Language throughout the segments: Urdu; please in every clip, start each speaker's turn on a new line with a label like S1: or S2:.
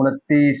S1: 29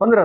S1: 15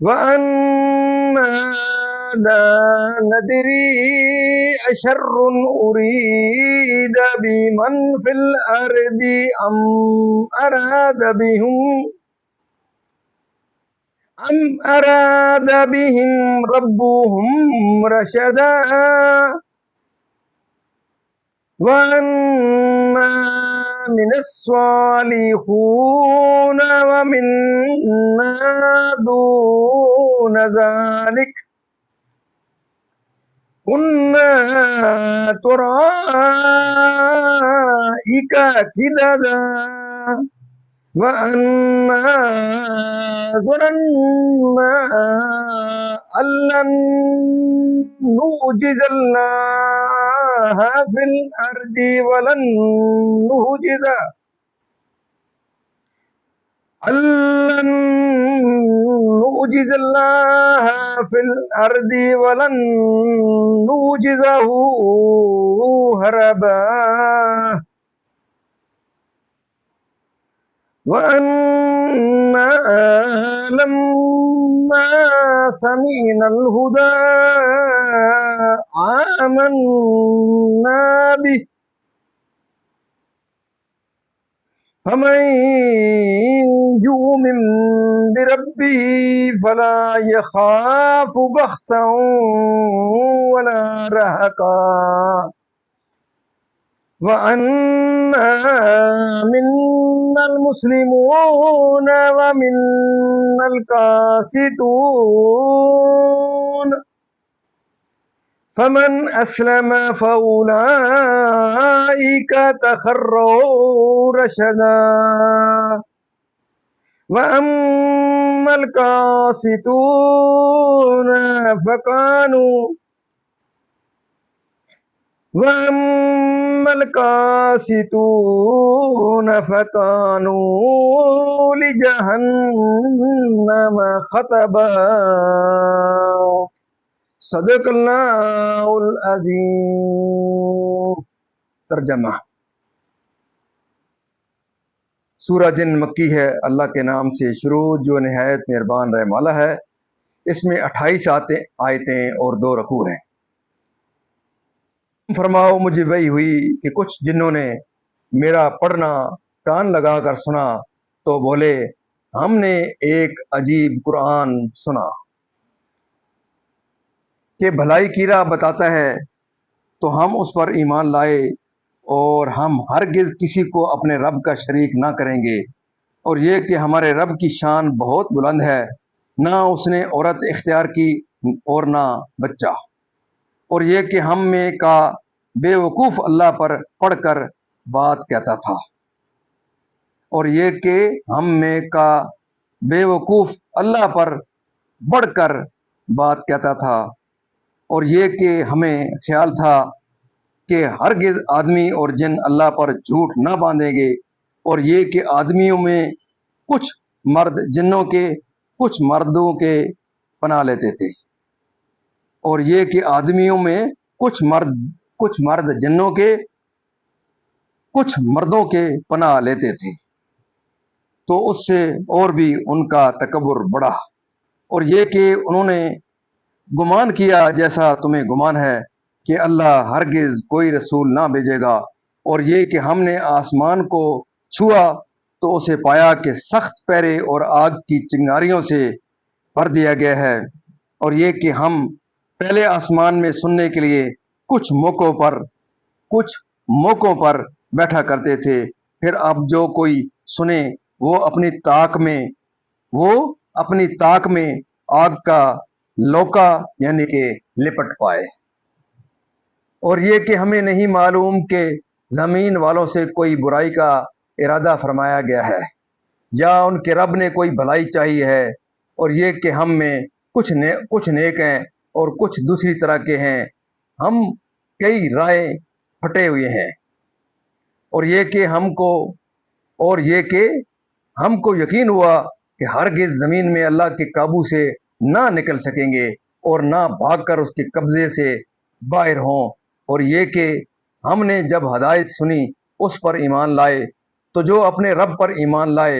S1: وَأَنَّا لَا نَدْرِي أَشَرٌّ أُرِيدَ بِمَنْ فِي الْأَرْضِ أَمْ أَرَادَ بِهِمْ رَبُّهُمْ رَشَدًا وَأَنَّا مِنَ الصَّالِحِينَ وَمِنَّا دُونَ ذَلِكَ كُنَّا طَرَائِقَ قِدَدًا وَأَنَّا ظَنَنَّا أَن لَّن نُّعْجِزَ اللَّهَ فِي الْأَرْضِ وَلَن نُّعْجِزَهُ هَرَبًا وَأَنَّا لَمَّا سَمِعْنَا الْهُدَىٰ آمَنَّا بِهِ فَمَن يُؤْمِن بِرَبِّهِ فَلَا يَخَافُ بَخْسًا وَلَا رَهَقًا وَأَنَّا مِنَّا الْمُسْلِمُونَ وَمِنَّا الْقَاسِطُونَ فَمَنْ أَسْلَمَ فَأُولَٰئِكَ تَحَرَّوْا رَشَدًا وَأَمَّا الْقَاسِطُونَ فَكَانُوا لِجَهَنَّمَ حَطَبًا صدق اللہ العظیم۔ ترجمہ: سورہ جن مکی ہے، اللہ کے نام سے شروع جو نہایت مہربان رحم والا ہے۔ اس میں 28 آیتیں اور 2 رکوع ہیں۔ فرماؤ مجھے وحی ہوئی کہ کچھ جنوں نے میرا پڑھنا کان لگا کر سنا تو بولے ہم نے ایک عجیب قرآن سنا کہ بھلائی کی راہ بتاتا ہے، تو ہم اس پر ایمان لائے اور ہم ہرگز کسی کو اپنے رب کا شریک نہ کریں گے، اور یہ کہ ہمارے رب کی شان بہت بلند ہے، نہ اس نے عورت اختیار کی اور نہ بچہ، اور یہ کہ ہم میں کا بے وقوف اللہ پر پڑھ کر بات کہتا تھا، اور یہ کہ ہم میں کا بے وقوف اللہ پر بڑھ کر بات کہتا تھا، اور یہ کہ ہمیں خیال تھا کہ ہرگز آدمی اور جن اللہ پر جھوٹ نہ باندھیں گے، اور یہ کہ آدمیوں میں کچھ مرد جنوں کے کچھ مردوں کے پناہ لیتے تھے، اور یہ کہ آدمیوں میں کچھ مرد جنوں کے کچھ مردوں کے پناہ لیتے تھے، تو اس سے اور بھی ان کا تکبر بڑھا، اور یہ کہ انہوں نے گمان کیا جیسا تمہیں گمان ہے کہ اللہ ہرگز کوئی رسول نہ بھیجے گا، اور یہ کہ ہم نے آسمان کو چھوا تو اسے پایا کہ سخت پیرے اور آگ کی چنگاریوں سے بھر دیا گیا ہے، اور یہ کہ ہم پہلے آسمان میں سننے کے لیے کچھ موقعوں پر بیٹھا کرتے تھے، پھر اب جو کوئی سنے وہ اپنی طاق میں آگ کا لوکا یعنی کہ لپٹ پائے، اور یہ کہ ہمیں نہیں معلوم کہ زمین والوں سے کوئی برائی کا ارادہ فرمایا گیا ہے یا ان کے رب نے کوئی بھلائی چاہی ہے، اور یہ کہ ہم میں کچھ نیک ہیں اور کچھ دوسری طرح کے ہیں، ہم کئی رائے پھٹے ہوئے ہیں، اور یہ کہ ہم کو یقین ہوا کہ ہرگز زمین میں اللہ کے قابو سے نہ نکل سکیں گے اور نہ بھاگ کر اس کے قبضے سے باہر ہوں، اور یہ کہ ہم نے جب ہدایت سنی اس پر ایمان لائے، تو جو اپنے رب پر ایمان لائے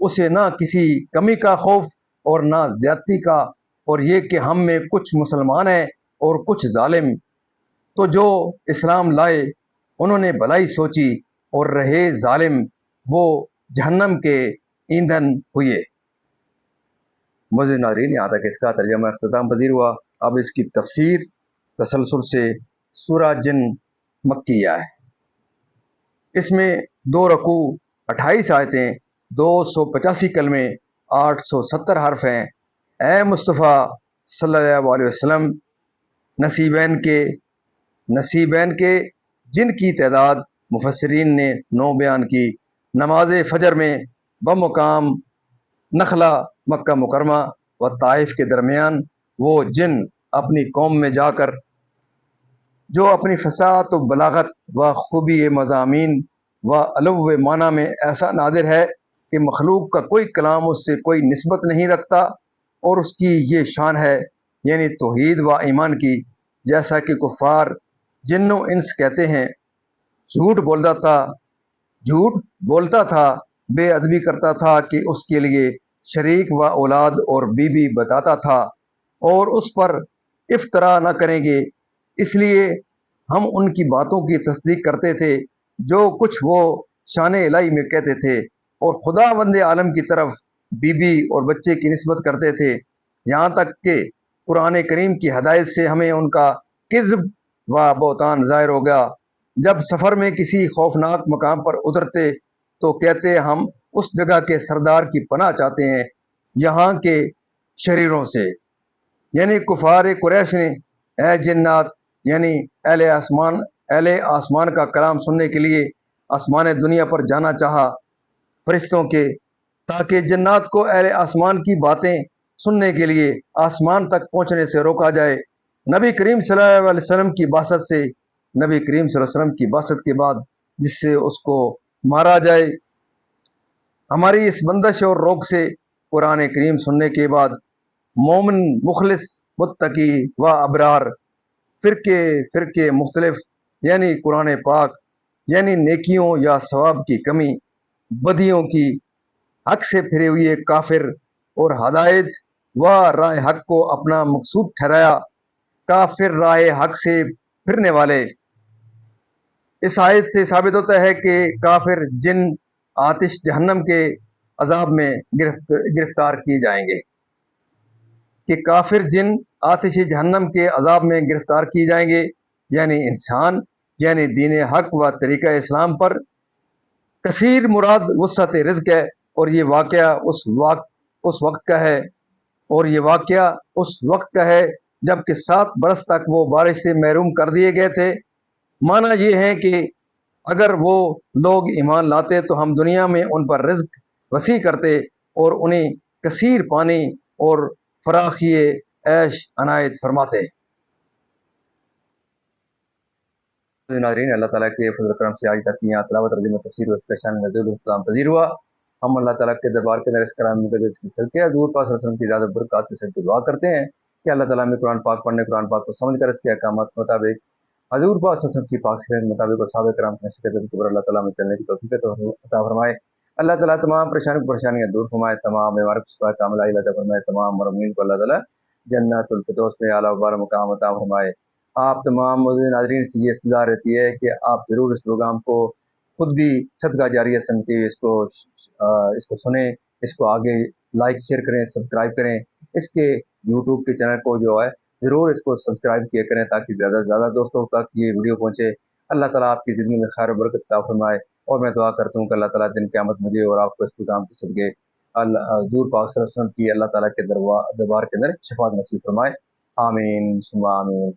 S1: اسے نہ کسی کمی کا خوف اور نہ زیادتی کا، اور یہ کہ ہم میں کچھ مسلمان ہیں اور کچھ ظالم۔ تو جو اسلام لائے انہوں نے بھلائی سوچی، اور رہے ظالم وہ جہنم کے ایندھن ہوئے۔ مجھے ناظرین یہاں تک اس کا ترجمہ اختتام پذیر ہوا۔ اب اس کی تفسیر تسلسل سے سورہ جن مکیہ ہے۔ اس میں 2 رکوع، 28 آیتیں، 285 کلمے، 870 حرف ہیں۔ اے مصطفیٰ صلی اللہ علیہ وسلم، نصیبین کے جن کی تعداد مفسرین نے 9 بیان کی۔ نماز فجر میں بمقام نخلا مکہ مکرمہ و طائف کے درمیان وہ جن اپنی قوم میں جا کر جو اپنی فصاحت و بلاغت و خوبی مضامین و علو معنی میں ایسا نادر ہے کہ مخلوق کا کوئی کلام اس سے کوئی نسبت نہیں رکھتا، اور اس کی یہ شان ہے، یعنی توحید و ایمان کی، جیسا کہ کفار جن و انس کہتے ہیں۔ جھوٹ بولتا تھا، بے ادبی کرتا تھا کہ اس کے لیے شریک و اولاد اور بیوی بتاتا تھا، اور اس پر افطرا نہ کریں گے، اس لیے ہم ان کی باتوں کی تصدیق کرتے تھے جو کچھ وہ شان الہی میں کہتے تھے، اور خدا بند عالم کی طرف بیوی اور بچے کی نسبت کرتے تھے، یہاں تک کہ قرآن کریم کی ہدایت سے ہمیں ان کا کذب و بہتان ظاہر ہو گیا۔ جب سفر میں کسی خوفناک مقام پر اترتے تو کہتے ہم اس جگہ کے سردار کی پناہ چاہتے ہیں یہاں کے شریروں سے، یعنی کفار قریش نے اے جنات یعنی اہل آسمان کا کلام سننے کے لیے آسمان دنیا پر جانا چاہا فرشتوں کے، تاکہ جنات کو اہل آسمان کی باتیں سننے کے لیے آسمان تک پہنچنے سے روکا جائے۔ نبی کریم صلی اللہ علیہ وسلم کی بعثت کے بعد جس سے اس کو مارا جائے، ہماری اس بندش اور روک سے قرآن کریم سننے کے بعد مومن مخلص متقی و ابرار فرقے مختلف، یعنی قرآن پاک یعنی نیکیوں یا ثواب کی کمی، بدیوں کی، حق سے پھرے ہوئے کافر، اور ہدایت و راہ حق کو اپنا مقصود ٹھہرایا کافر راہ حق سے پھرنے والے۔ اس آیت سے ثابت ہوتا ہے کہ کافر جن آتش جہنم کے عذاب میں گرفتار کیے جائیں گے، آتش جہنم کے عذاب میں گرفتار کیے جائیں گے، یعنی انسان یعنی دین حق و طریقہ اسلام پر کثیر مراد وسعت رزق ہے، اور یہ واقعہ اس وقت کا ہے جب کہ 7 برس تک وہ بارش سے محروم کر دیے گئے تھے۔ معنی یہ ہے کہ اگر وہ لوگ ایمان لاتے تو ہم دنیا میں ان پر رزق وسیع کرتے اور انہیں کثیر پانی اور فراخی عیش عنایت فرماتے۔ ناظرین، اللہ تعالیٰ کے فضل و کرم سے آج تک یہاں تلاوت ترجمہ تفسیر و اس کا شان نزول اختتام پذیر ہوا۔ ہم اللہ تعالیٰ کے دربار کے اندر اس کلام مقدس کی صدقے حضور پاک صلی اللہ علیہ وسلم کی زیادہ برکات کے صدقے دعا کرتے ہیں کہ اللہ تعالیٰ ہمیں قرآن پاک پڑھنے، قرآن پاک کو سمجھ کر اس کے احکامات کے مطابق حضور پاک صلی اللہ علیہ وسلم کی پاک سیرت کے مطابق اور صحابہ کرام کی نشریات کے اوپر اللہ تعالیٰ ہمیں چلنے کی توفیق عطا فرمائے۔ اللہ تعالیٰ تمام پریشانیاں دور فرمائے، تمام بیماریوں کو شفا کاملہ عطا فرمائے، تمام مرمین کو اللہ تعالیٰ جنت الفردوس میں اعلیٰ و بالا مقام عطا فرمائے۔ آپ تمام معزز ناظرین سے یہ استدعا رہتی ہے کہ آپ ضرور اس پروگرام کو خود بھی صدقہ جاریہ سمجھے، اس کو سنیں، اس کو آگے لائک شیئر کریں، سبسکرائب کریں، اس کے یوٹیوب کے چینل کو جو ہے ضرور اس کو سبسکرائب کیا کریں تاکہ زیادہ سے زیادہ دوستوں تک یہ ویڈیو پہنچے۔ اللہ تعالیٰ آپ کی زندگی میں خیر و برکت عطا فرمائے، اور میں دعا کرتا ہوں کہ اللہ تعالیٰ دن قیامت مجھے اور آپ کو اس پروگرام کے صدقے حضور پاک صلی اللہ علیہ وسلم کی اللہ تعالیٰ کے دربار کے اندر شفاعت نصیب فرمائے۔ آمین ثم آمین۔